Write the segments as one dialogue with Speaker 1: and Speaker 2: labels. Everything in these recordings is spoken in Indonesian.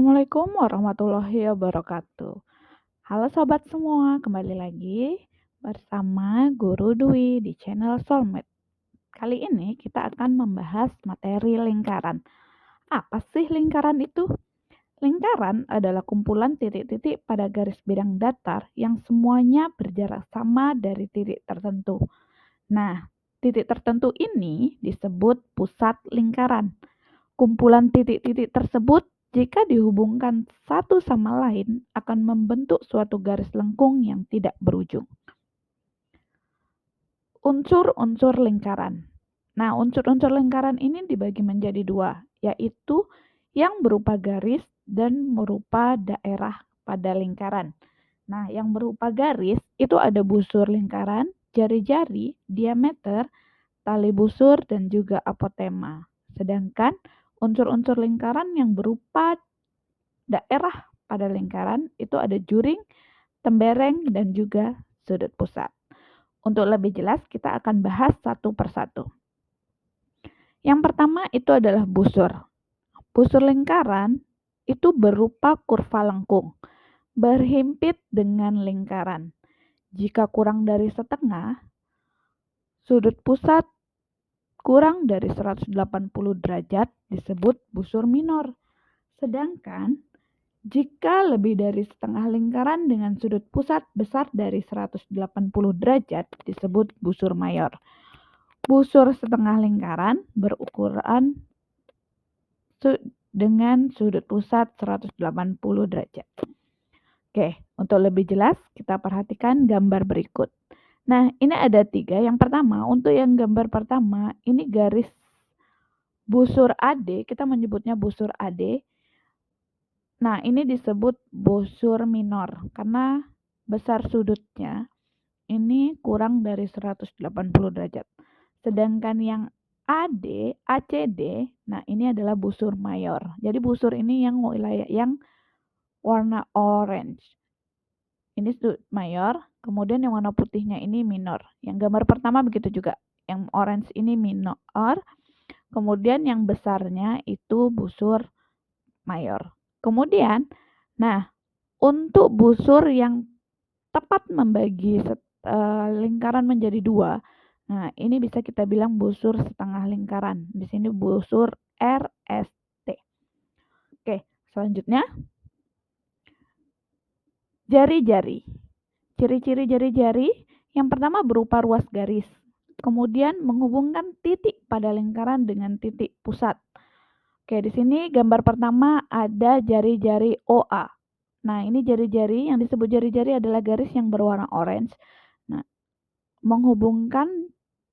Speaker 1: Assalamualaikum warahmatullahi wabarakatuh. Halo sobat semua, kembali lagi bersama Guru Dwi di channel Soulmate. Kali ini kita akan membahas materi lingkaran. Apa sih lingkaran itu? Lingkaran adalah kumpulan titik-titik pada garis bidang datar yang semuanya berjarak sama dari titik tertentu. Nah, titik tertentu ini disebut pusat lingkaran. Kumpulan titik-titik tersebut jika dihubungkan satu sama lain akan membentuk suatu garis lengkung yang tidak berujung. Unsur-unsur lingkaran. Nah, unsur-unsur lingkaran ini dibagi menjadi dua, yaitu yang berupa garis dan berupa daerah pada lingkaran. Nah, yang berupa garis itu ada busur lingkaran, jari-jari, diameter, tali busur, dan juga apotema. Sedangkan unsur-unsur lingkaran yang berupa daerah pada lingkaran itu ada juring, tembereng, dan juga sudut pusat. Untuk lebih jelas kita akan bahas satu persatu. Yang pertama itu adalah busur. Busur lingkaran itu berupa kurva lengkung, berhimpit dengan lingkaran. Jika kurang dari setengah, sudut pusat kurang dari 180 derajat disebut busur minor. Sedangkan jika lebih dari setengah lingkaran dengan sudut pusat besar dari 180 derajat disebut busur mayor. Busur setengah lingkaran berukuran dengan sudut pusat 180 derajat. Oke, untuk lebih jelas kita perhatikan gambar berikut. Nah, ini ada 3. Yang pertama, untuk yang gambar pertama, ini garis busur AD, kita menyebutnya busur AD. Nah, ini disebut busur minor karena besar sudutnya ini kurang dari 180 derajat. Sedangkan yang AD, ACD, nah ini adalah busur mayor. Jadi busur ini yang wilayah yang warna orange. Ini sudut mayor, kemudian yang warna putihnya ini minor. Yang gambar pertama begitu juga. Yang orange ini minor, kemudian yang besarnya itu busur mayor. Kemudian, nah, untuk busur yang tepat membagi lingkaran menjadi dua, nah ini bisa kita bilang busur setengah lingkaran. Di sini busur RST. Oke, selanjutnya jari-jari. Ciri-ciri jari-jari yang pertama berupa ruas garis, kemudian menghubungkan titik pada lingkaran dengan titik pusat. Oke, di sini gambar pertama ada jari-jari OA. Nah, ini jari-jari, yang disebut jari-jari adalah garis yang berwarna orange. Nah, menghubungkan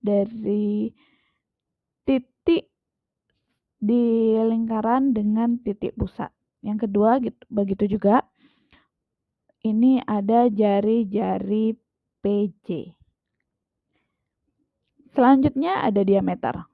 Speaker 1: dari titik di lingkaran dengan titik pusat. Yang kedua, begitu juga. Ini ada jari-jari PJ. Selanjutnya ada diameter.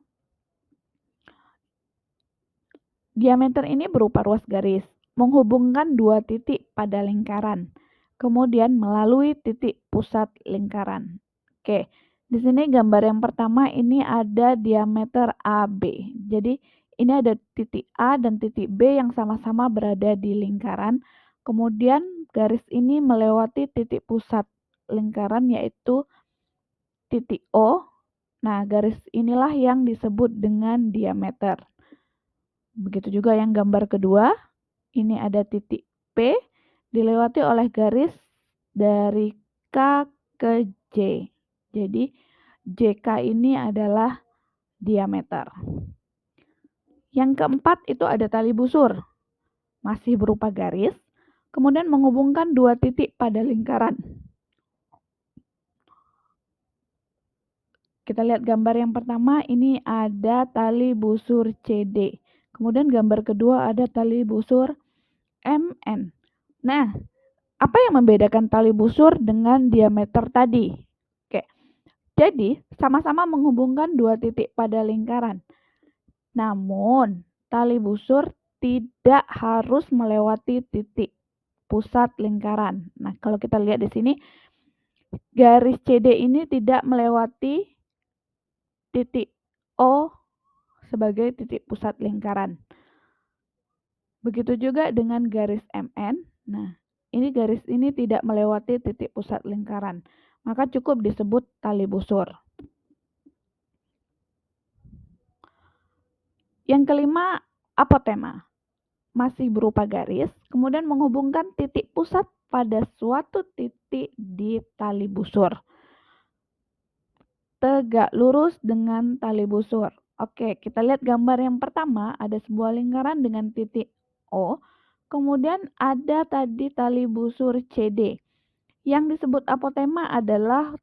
Speaker 1: Diameter ini berupa ruas garis, menghubungkan dua titik pada lingkaran, kemudian melalui titik pusat lingkaran. Oke, di sini gambar yang pertama ini ada diameter AB. Jadi ini ada titik A dan titik B yang sama-sama berada di lingkaran. Kemudian garis ini melewati titik pusat lingkaran yaitu titik O. Nah, garis inilah yang disebut dengan diameter. Begitu juga yang gambar kedua, ini ada titik P dilewati oleh garis dari K ke J. Jadi JK ini adalah diameter. Yang keempat itu ada tali busur, masih berupa garis, kemudian menghubungkan dua titik pada lingkaran. Kita lihat gambar yang pertama, ini ada tali busur CD. Kemudian gambar kedua ada tali busur MN. Nah, apa yang membedakan tali busur dengan diameter tadi? Oke, jadi sama-sama menghubungkan dua titik pada lingkaran. Namun, tali busur tidak harus melewati titik pusat lingkaran. Nah, kalau kita lihat di sini, garis CD ini tidak melewati titik O sebagai titik pusat lingkaran. Begitu juga dengan garis MN. Nah, ini garis ini tidak melewati titik pusat lingkaran, maka cukup disebut tali busur. Yang kelima, apotema. Masih berupa garis, kemudian menghubungkan titik pusat pada suatu titik di tali busur. Tegak lurus dengan tali busur. Oke, kita lihat gambar yang pertama, ada sebuah lingkaran dengan titik O, kemudian ada tadi tali busur CD. Yang disebut apotema adalah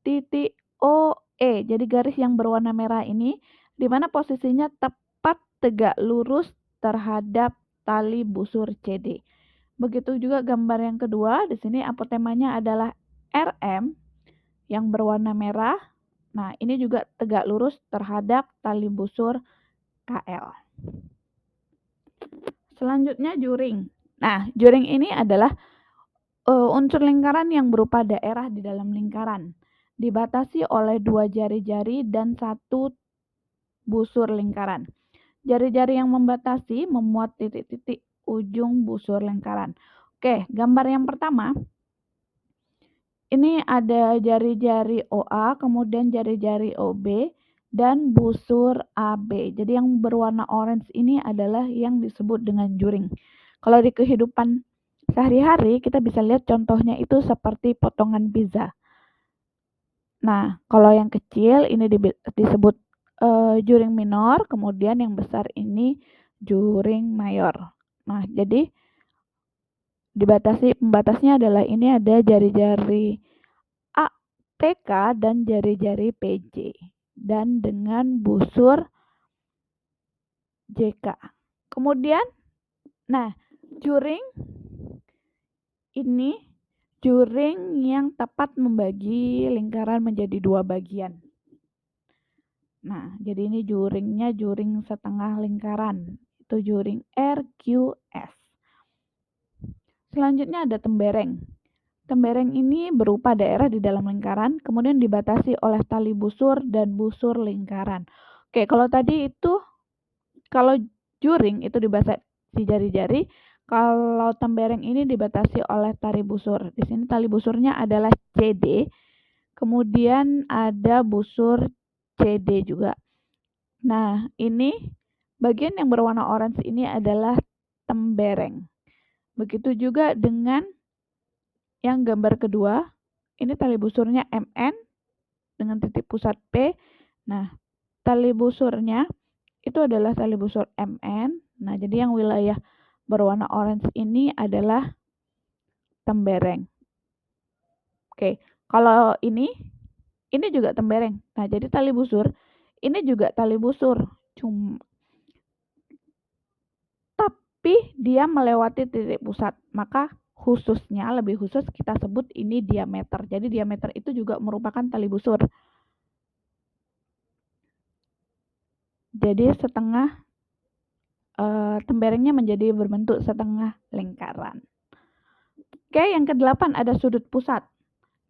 Speaker 1: titik OE, jadi garis yang berwarna merah ini, di mana posisinya tepat tegak lurus terhadap tali busur CD. Begitu juga gambar yang kedua, di sini apotemanya adalah RM yang berwarna merah. Nah, ini juga tegak lurus terhadap tali busur KL. Selanjutnya juring. Nah, juring ini adalah unsur lingkaran yang berupa daerah di dalam lingkaran, dibatasi oleh 2 jari-jari dan 1 busur lingkaran. Jari-jari yang membatasi memuat titik-titik ujung busur lingkaran. Oke, gambar yang pertama, ini ada jari-jari OA, kemudian jari-jari OB, dan busur AB. Jadi yang berwarna orange ini adalah yang disebut dengan juring. Kalau di kehidupan sehari-hari kita bisa lihat contohnya itu seperti potongan pizza. Nah, kalau yang kecil ini disebut juring minor, kemudian yang besar ini juring mayor. Nah, jadi pembatasnya adalah ini ada jari-jari A, TK dan jari-jari PJ dan dengan busur JK. Kemudian, nah, juring ini juring yang tepat membagi lingkaran menjadi 2 bagian. Nah, jadi ini juringnya juring setengah lingkaran. Itu juring RQS. Selanjutnya ada tembereng. Tembereng ini berupa daerah di dalam lingkaran, kemudian dibatasi oleh tali busur dan busur lingkaran. Oke, kalau tadi itu, kalau juring itu dibatasi jari-jari, kalau tembereng ini dibatasi oleh tali busur. Di sini tali busurnya adalah CD, kemudian ada busur CD juga. Nah, ini bagian yang berwarna orange ini adalah tembereng. Begitu juga dengan yang gambar kedua, ini tali busurnya MN dengan titik pusat P. Nah, tali busurnya itu adalah tali busur MN. Nah, jadi yang wilayah berwarna orange ini adalah tembereng. Oke, kalau ini juga tembereng. Nah, jadi tali busur, ini juga tali busur. Tapi dia melewati titik pusat, maka khususnya, lebih khusus kita sebut ini diameter. Jadi diameter itu juga merupakan tali busur. Jadi setengah temberengnya menjadi berbentuk setengah lingkaran. Oke, yang ke-8 ada sudut pusat.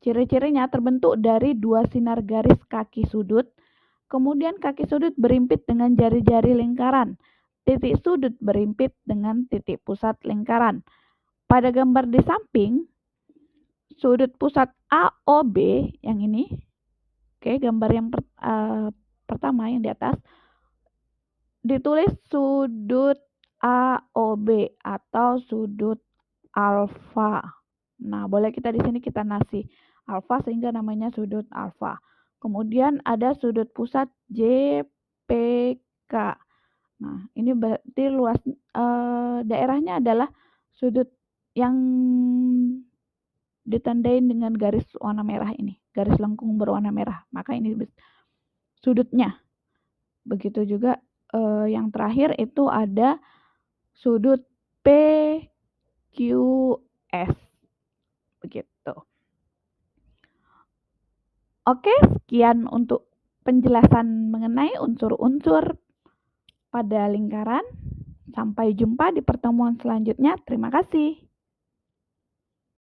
Speaker 1: Ciri-cirinya terbentuk dari 2 sinar garis kaki sudut, kemudian kaki sudut berimpit dengan jari-jari lingkaran. Titik sudut berimpit dengan titik pusat lingkaran. Pada gambar di samping, sudut pusat AOB yang ini, oke, gambar yang pertama yang di atas, ditulis sudut AOB atau sudut alfa. Nah, boleh kita di sini kita nasi alfa sehingga namanya sudut alfa. Kemudian ada sudut pusat JPK. Nah, ini berarti luas daerahnya adalah sudut yang ditandain dengan garis warna merah ini, garis lengkung berwarna merah. Maka ini sudutnya. Begitu juga yang terakhir itu ada sudut PQS. Begitu. Oke, sekian untuk penjelasan mengenai unsur-unsur pada lingkaran. Sampai jumpa di pertemuan selanjutnya. Terima kasih.